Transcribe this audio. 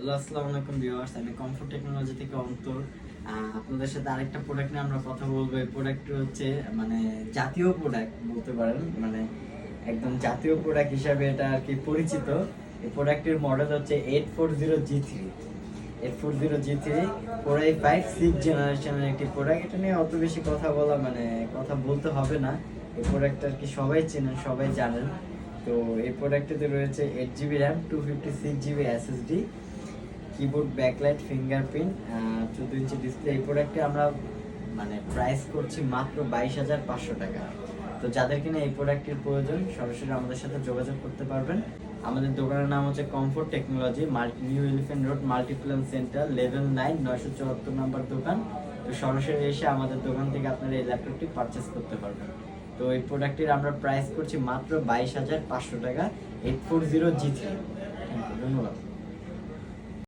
Hello, আসসালামু আলাইকুম viewers. আমি কমফোর্ট টেকনোলজি থেকে অন্তর। আপনাদের সাথে আরেকটা প্রোডাক্ট নিয়ে আমরা কথা বলবো। এই প্রোডাক্টটি হচ্ছে মানে জাতীয় প্রোডাক্ট বলতে পারেন, মানে একদম জাতীয় প্রোডাক্ট হিসাবে এটা আর কি পরিচিত। এই প্রোডাক্টের মডেল হচ্ছে 840G3। 840G3 কোরাই 5 6th জেনারেশনের একটি প্রোডাক্ট। এটা নিয়ে অত বেশি কথা বলতে হবে না। এই প্রোডাক্টটা আর কি সবাই চেনেন, সবাই জানেন। তো এই প্রোডাক্টটিতে রয়েছে 8GB RAM, 256GB SSD, keyboard, backlight, fingerprint, 14 inch display. এই প্রোডাক্টে আমরা প্রাইস করছি মাত্র 22,500 টাকা। তো যাদের কিনা এই প্রোডাক্টের প্রয়োজন সরাসরি আমাদের সাথে যোগাযোগ করতে পারবেন। আমাদের দোকানের নাম হচ্ছে comfort technology, new elephant road, Multiplan centre, level 9, 974 নম্বর দোকান। তো সরাসরি এসে আমাদের দোকান থেকে আপনারা এই ল্যাপটপটি পারচেস করতে পারবেন। তো এই প্রোডাক্টের আমরা প্রাইস করছি মাত্র 22,500 টাকা, 840G3। ধন্যবাদ।